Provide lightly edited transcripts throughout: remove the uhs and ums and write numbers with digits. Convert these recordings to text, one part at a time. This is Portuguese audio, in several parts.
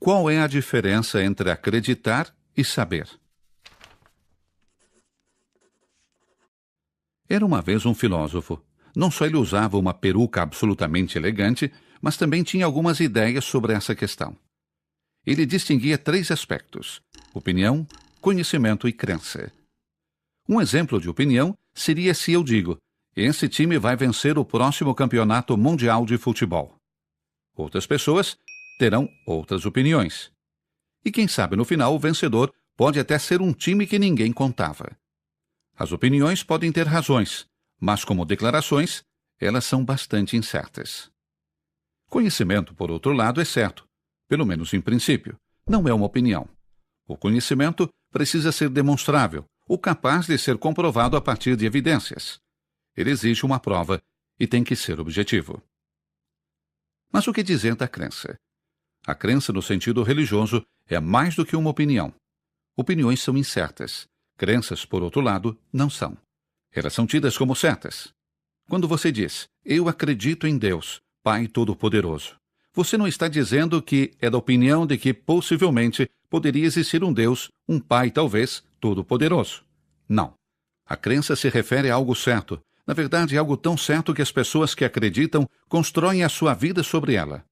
Qual é a diferença entre acreditar e saber? Era uma vez um filósofo. Não só ele usava uma peruca absolutamente elegante, mas também tinha algumas ideias sobre essa questão. Ele distinguia 3 aspectos: opinião, conhecimento e crença. Um exemplo de opinião seria se eu digo: esse time vai vencer o próximo campeonato mundial de futebol. Outras pessoas terão outras opiniões. E quem sabe no final o vencedor pode até ser um time que ninguém contava. As opiniões podem ter razões, mas como declarações, elas são bastante incertas. Conhecimento, por outro lado, é certo, pelo menos em princípio, não é uma opinião. O conhecimento precisa ser demonstrável, ou capaz de ser comprovado a partir de evidências. Ele exige uma prova e tem que ser objetivo. Mas o que dizer da crença? A crença, no sentido religioso, é mais do que uma opinião. Opiniões são incertas. Crenças, por outro lado, não são. Elas são tidas como certas. Quando você diz, eu acredito em Deus, Pai Todo-Poderoso, você não está dizendo que é da opinião de que possivelmente poderia existir um Deus, um Pai talvez, Todo-Poderoso. Não. A crença se refere a algo certo. Na verdade, é algo tão certo que as pessoas que acreditam constroem a sua vida sobre ela.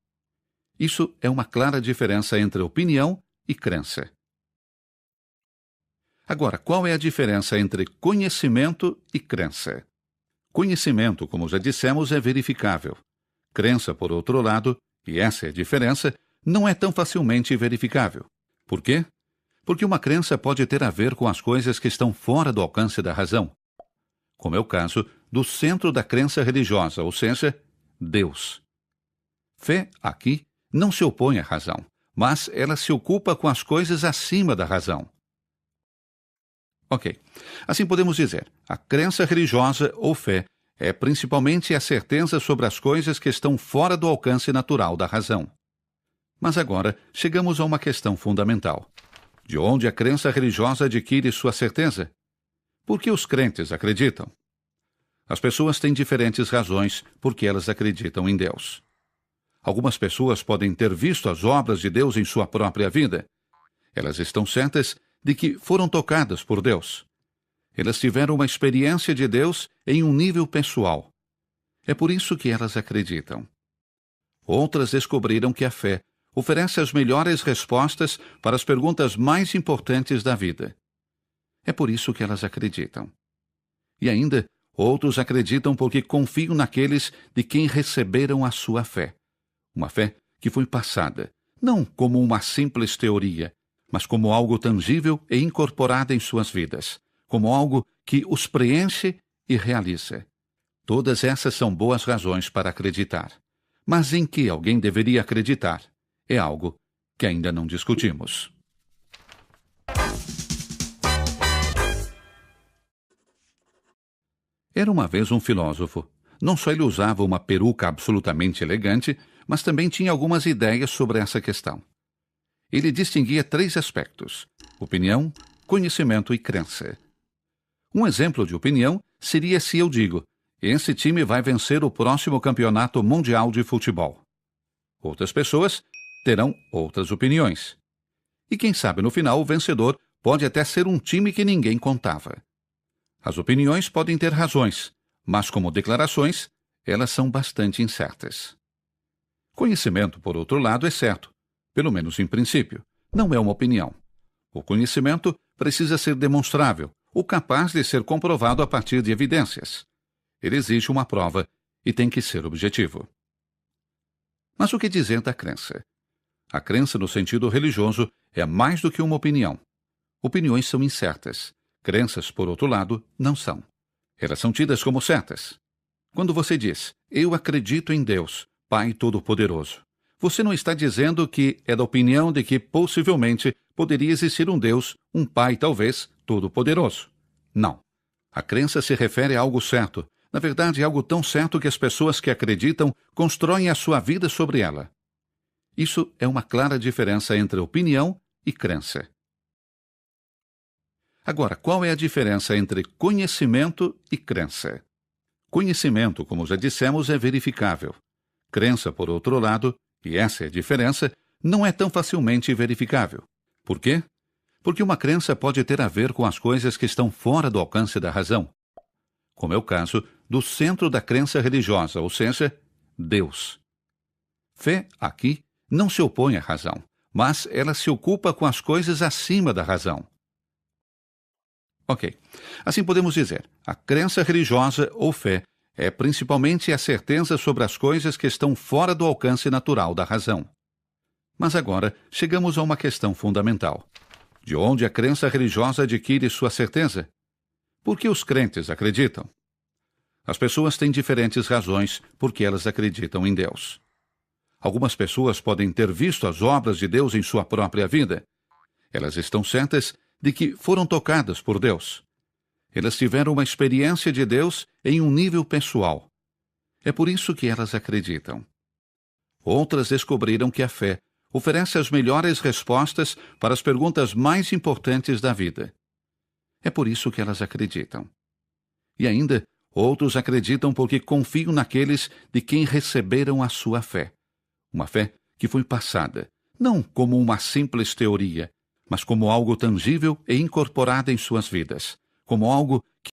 Isso é uma clara diferença entre opinião e crença. Agora, qual é a diferença entre conhecimento e crença? Conhecimento, como já dissemos, é verificável. Crença, por outro lado, e essa é a diferença, não é tão facilmente verificável. Por quê? Porque uma crença pode ter a ver com as coisas que estão fora do alcance da razão, como é o caso do centro da crença religiosa, ou seja, Deus. Fé, aqui, não se opõe à razão, mas ela se ocupa com as coisas acima da razão. Ok. Assim podemos dizer, a crença religiosa ou fé é principalmente a certeza sobre as coisas que estão fora do alcance natural da razão. Mas agora chegamos a uma questão fundamental. De onde a crença religiosa adquire sua certeza? Por que os crentes acreditam? As pessoas têm diferentes razões por que elas acreditam em Deus. Algumas pessoas podem ter visto as obras de Deus em sua própria vida. Elas estão certas de que foram tocadas por Deus. Elas tiveram uma experiência de Deus em um nível pessoal. É por isso que elas acreditam. Outras descobriram que a fé oferece as melhores respostas para as perguntas mais importantes da vida. É por isso que elas acreditam. E ainda, outros acreditam porque confiam naqueles de quem receberam a sua fé. Uma fé que foi passada, não como uma simples teoria, mas como algo tangível e incorporado em suas vidas, como algo que os preenche e realiza. Todas essas são boas razões para acreditar. Mas em que alguém deveria acreditar? É algo que ainda não discutimos. Era uma vez um filósofo. Não só ele usava uma peruca absolutamente elegante, mas também tinha algumas ideias sobre essa questão. Ele distinguia 3 aspectos: opinião, conhecimento e crença. Um exemplo de opinião seria se eu digo: esse time vai vencer o próximo campeonato mundial de futebol. Outras pessoas terão outras opiniões. E quem sabe no final o vencedor pode até ser um time que ninguém contava. As opiniões podem ter razões, mas como declarações, elas são bastante incertas. Conhecimento, por outro lado, é certo, pelo menos em princípio, não é uma opinião. O conhecimento precisa ser demonstrável, ou capaz de ser comprovado a partir de evidências. Ele exige uma prova e tem que ser objetivo. Mas o que dizer da crença? A crença, no sentido religioso, é mais do que uma opinião. Opiniões são incertas. Crenças, por outro lado, não são. Elas são tidas como certas. Quando você diz, eu acredito em Deus, Pai Todo-Poderoso, você não está dizendo que é da opinião de que possivelmente poderia existir um Deus, um Pai talvez, Todo-Poderoso. Não. A crença se refere a algo certo. Na verdade, é algo tão certo que as pessoas que acreditam constroem a sua vida sobre ela. Isso é uma clara diferença entre opinião e crença. Agora, qual é a diferença entre conhecimento e crença? Conhecimento, como já dissemos, é verificável. Crença, por outro lado, e essa é a diferença, não é tão facilmente verificável. Por quê? Porque uma crença pode ter a ver com as coisas que estão fora do alcance da razão, como é o caso do centro da crença religiosa, ou seja, Deus. Fé, aqui, não se opõe à razão, mas ela se ocupa com as coisas acima da razão. Ok. Assim podemos dizer, a crença religiosa ou fé é principalmente a certeza sobre as coisas que estão fora do alcance natural da razão. Mas agora chegamos a uma questão fundamental. De onde a crença religiosa adquire sua certeza? Por que os crentes acreditam? As pessoas têm diferentes razões por que elas acreditam em Deus. Algumas pessoas podem ter visto as obras de Deus em sua própria vida. Elas estão certas de que foram tocadas por Deus. Elas tiveram uma experiência de Deus em um nível pessoal. É por isso que elas acreditam. Outras descobriram que a fé oferece as melhores respostas para as perguntas mais importantes da vida. É por isso que elas acreditam. E ainda, outros acreditam porque confiam naqueles de quem receberam a sua fé. Uma fé que foi passada, não como uma simples teoria, mas como algo tangível e incorporado em suas vidas, como algo que